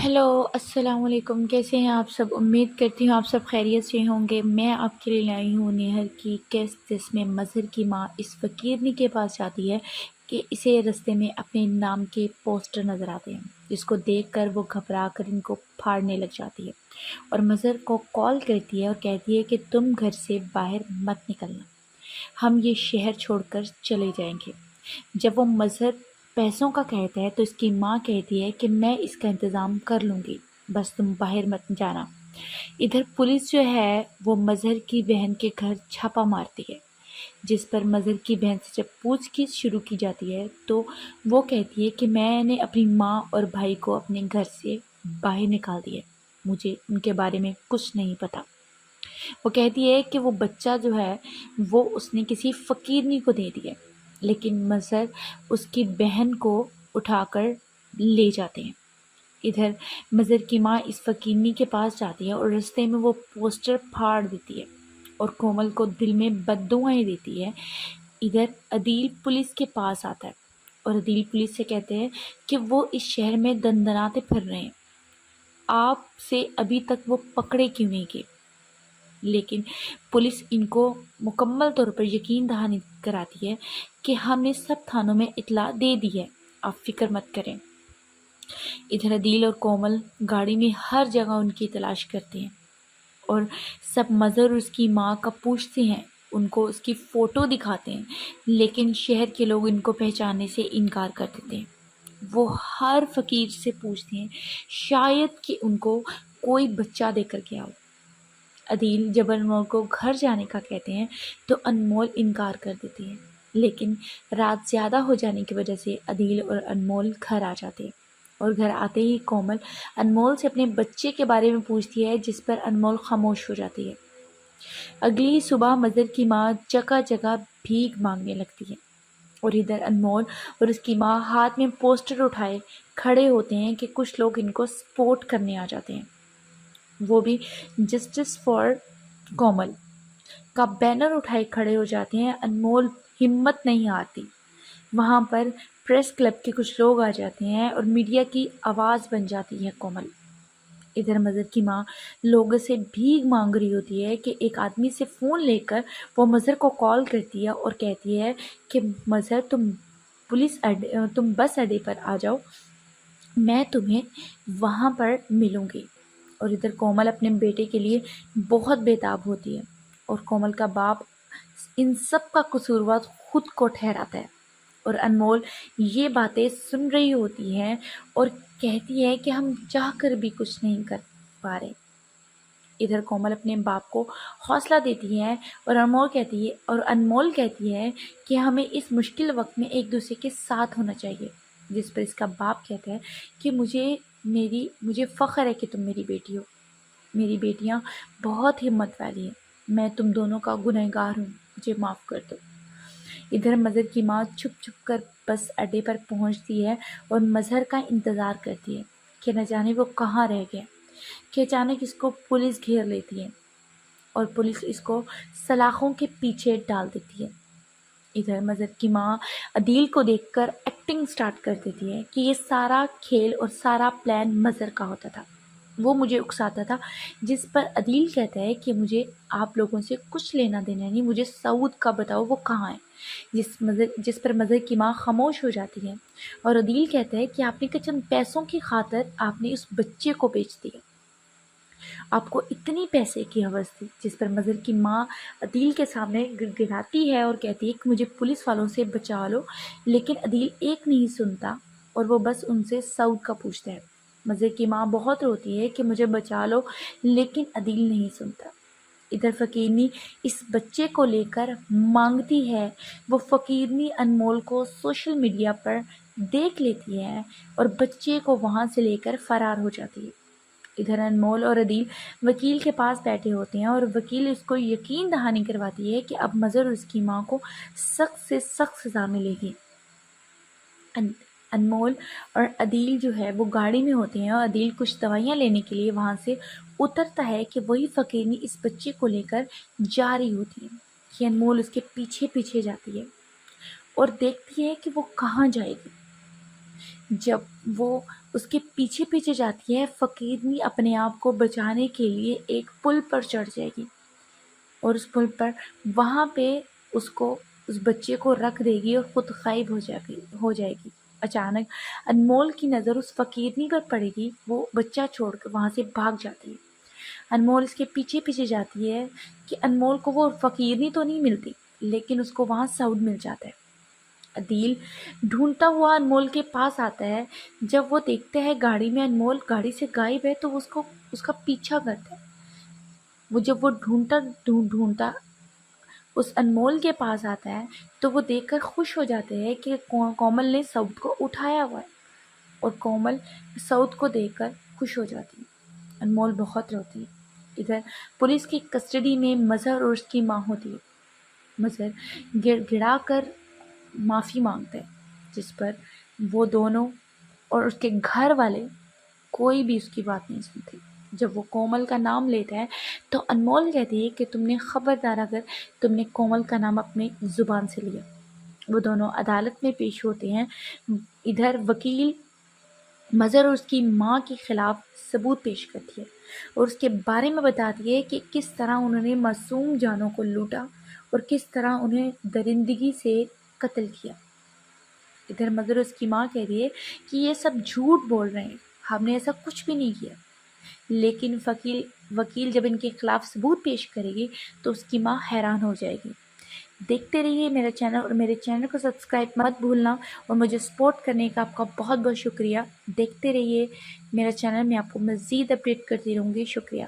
Hello, अस्सलाम वालेकुम। कैसे हैं आप सब? उम्मीद करती हूँ आप सब खैरियत से होंगे। मैं आपके लिए लाई हूँ नेहर की किस्त, जिसमें मज़हर की माँ इस फ़कीरनी के पास जाती है कि इसे रास्ते में अपने नाम के पोस्टर नज़र आते हैं, जिसको देखकर वो घबरा कर इनको फाड़ने लग जाती है और मज़हर को कॉल करती है और कहती है कि तुम घर से बाहर मत निकलना, हम ये शहर छोड़कर चले जाएंगे। जब वो मज़हर पैसों का कहता है तो इसकी माँ कहती है कि मैं इसका इंतज़ाम कर लूँगी, बस तुम बाहर मत जाना। इधर पुलिस जो है वो मज़हर की बहन के घर छापा मारती है, जिस पर मज़हर की बहन से जब पूछगिछ शुरू की जाती है तो वो कहती है कि मैंने अपनी माँ और भाई को अपने घर से बाहर निकाल दिया, मुझे उनके बारे में कुछ नहीं पता। वो कहती है कि वो बच्चा जो है वो उसने किसी फ़कीरनी को दे दिया, लेकिन मज़हर उसकी बहन को उठाकर ले जाते हैं। इधर मज़हर की माँ इस फ़कीरनी के पास जाती है और रास्ते में वो पोस्टर फाड़ देती है और कोमल को दिल में बद्दुआएं देती है। इधर अदील पुलिस के पास आता है और अदील पुलिस से कहते हैं कि वो इस शहर में दंदनाते फिर रहे हैं, आपसे अभी तक वो पकड़े क्यों नहीं गए। लेकिन पुलिस इनको मुकम्मल तौर पर यकीन दहानी कराती है कि हमने सब थानों में इत्तला दे दी है, आप फिक्र मत करें। इधर अदील और कोमल गाड़ी में हर जगह उनकी तलाश करते हैं और सब मज़हर उसकी माँ का पूछते हैं, उनको उसकी फ़ोटो दिखाते हैं, लेकिन शहर के लोग इनको पहचानने से इनकार कर देते हैं। वो हर फ़कीर से पूछते हैं शायद कि उनको कोई बच्चा देकर गया हो। अदील जब अनमोल को घर जाने का कहते हैं तो अनमोल इनकार कर देती है, लेकिन रात ज़्यादा हो जाने की वजह से अदील और अनमोल घर आ जाते हैं और घर आते ही कोमल अनमोल से अपने बच्चे के बारे में पूछती है, जिस पर अनमोल खामोश हो जाती है। अगली सुबह मज़हर की माँ जगह जगह भीख मांगने लगती है और इधर अनमोल और उसकी माँ हाथ में पोस्टर उठाए खड़े होते हैं कि कुछ लोग इनको सपोर्ट करने आ जाते हैं, वो भी जस्टिस फॉर कोमल का बैनर उठाए खड़े हो जाते हैं। अनमोल हिम्मत नहीं हारती, वहाँ पर प्रेस क्लब के कुछ लोग आ जाते हैं और मीडिया की आवाज़ बन जाती है कोमल। इधर मज़हर की माँ लोगों से भीख मांग रही होती है कि एक आदमी से फ़ोन लेकर वो मज़हर को कॉल करती है और कहती है कि मज़हर तुम बस अड्डे पर आ जाओ, मैं तुम्हें वहाँ पर मिलूँगी। और इधर कोमल अपने बेटे के लिए बहुत बेताब होती है और कोमल का बाप इन सब का कसूरवार खुद को ठहराता है और अनमोल ये बातें सुन रही होती हैं और कहती है कि हम चाह कर भी कुछ नहीं कर पा रहे। इधर कोमल अपने बाप को हौसला देती है और अनमोल कहती है कि हमें इस मुश्किल वक्त में एक दूसरे के साथ होना चाहिए, जिस पर इसका बाप कहता है कि मुझे फ़ख्र है कि तुम मेरी बेटी हो, मेरी बेटियां बहुत हिम्मत वाली है, मैं तुम दोनों का गुनहगार हूँ, मुझे माफ़ कर दो। इधर मज़हर की माँ छुप छुप कर बस अड्डे पर पहुँचती है और मज़हर का इंतज़ार करती है कि न जाने वो कहाँ रह गया, कि अचानक इसको पुलिस घेर लेती है और पुलिस इसको सलाखों के पीछे डाल देती है। इधर मज़हर की माँ अदील को देखकर एक्टिंग स्टार्ट कर देती है कि ये सारा खेल और सारा प्लान मज़हर का होता था, वो मुझे उकसाता था। जिस पर अदील कहता है कि मुझे आप लोगों से कुछ लेना देना नहीं, मुझे सऊद का बताओ वो कहाँ है। जिस पर मज़हर की माँ खामोश हो जाती है और अदील कहता है कि आपने के चंद पैसों की खातिर आपने उस बच्चे को बेच दिया, आपको इतनी पैसे की हवस थी। जिस पर मज़हर की माँ अदील के सामने गिड़गिड़ाती है और कहती है कि मुझे पुलिस वालों से बचा लो, लेकिन अदील एक नहीं सुनता और वो बस उनसे सऊद का पूछता है। मज़हर की माँ बहुत रोती है कि मुझे बचा लो, लेकिन अदील नहीं सुनता। इधर फ़कीरनी इस बच्चे को लेकर मांगती है, वो फ़कीरनी अनमोल को सोशल मीडिया पर देख लेती है और बच्चे को वहाँ से लेकर फ़रार हो जाती है। इधर अनमोल और अदील वकील के पास बैठे होते हैं और वकील इसको यकीन दहानी करवाती है कि अब मज़हर और उसकी माँ को सख्त से सख्त सज़ा मिलेगी। अनमोल और अदील जो है वो गाड़ी में होते हैं और अदील कुछ दवाइयाँ लेने के लिए वहाँ से उतरता है कि वही फ़कीरनी इस बच्चे को लेकर जा रही होती है कि अनमोल उसके पीछे पीछे जाती है और देखती है कि वो कहाँ जाएगी। جب وہ اس کے پیچھے پیچھے جاتی ہے، فقیرنی اپنے آپ کو بچانے کے لیے ایک پل پر چڑھ جائے گی، اور اس پل پر وہاں پہ اس بچے کو رکھ دے گی اور خود غائب ہو جائے گی۔ اچانک انمول کی نظر اس فقیرنی پر پڑے گی، وہ بچہ چھوڑ کر وہاں سے بھاگ جاتی ہے۔ انمول اس کے پیچھے پیچھے جاتی ہے کہ انمول کو وہ فقیرنی تو نہیں ملتی، لیکن اس کو وہاں سعود مل جاتا ہے۔ عدیل ڈھونڈتا ہوا انمول کے پاس آتا ہے۔ جب وہ دیکھتا ہے گاڑی میں انمول گاڑی سے غائب ہے تو اس کا پیچھا کرتا ہے۔ جب وہ ڈھونڈتا اس انمول کے پاس آتا ہے تو وہ دیکھ کر خوش ہو جاتے ہیں کہ کومل نے سعود کو اٹھایا ہوا ہے، اور کومل سعود کو دیکھ کر خوش ہو جاتی ہے۔ انمول بہت روتی ہے۔ ادھر پولیس کی کسٹڈی میں مظہر اور اس کی ماں ہوتی ہے۔ مظہر گڑا کر معافی مانگتا ہے، جس پر وہ دونوں اور اس کے گھر والے کوئی بھی اس کی بات نہیں سنتے۔ جب وہ کومل کا نام لیتا ہے تو انمول کہتی ہے کہ تم نے خبردار اگر تم نے کومل کا نام اپنے زبان سے لیا۔ وہ دونوں عدالت میں پیش ہوتے ہیں۔ ادھر وکیل مظہر اور اس کی ماں کے خلاف ثبوت پیش کرتی ہے اور اس کے بارے میں بتاتی ہے کہ کس طرح انہوں نے معصوم جانوں کو لوٹا اور کس طرح انہیں درندگی سے قتل کیا۔ ادھر مظہر اور اس کی ماں کہہ رہی ہے کہ یہ سب جھوٹ بول رہے ہیں، ہم نے ایسا کچھ بھی نہیں کیا۔ لیکن وکیل جب ان کے خلاف ثبوت پیش کرے گی تو اس کی ماں حیران ہو جائے گی۔ دیکھتے رہیے میرا چینل، اور میرے چینل کو سبسکرائب مت بھولنا، اور مجھے سپورٹ کرنے کا آپ کا بہت بہت شکریہ۔ دیکھتے رہیے میرا چینل، میں آپ کو مزید اپڈیٹ کرتی رہوں گی۔ شکریہ۔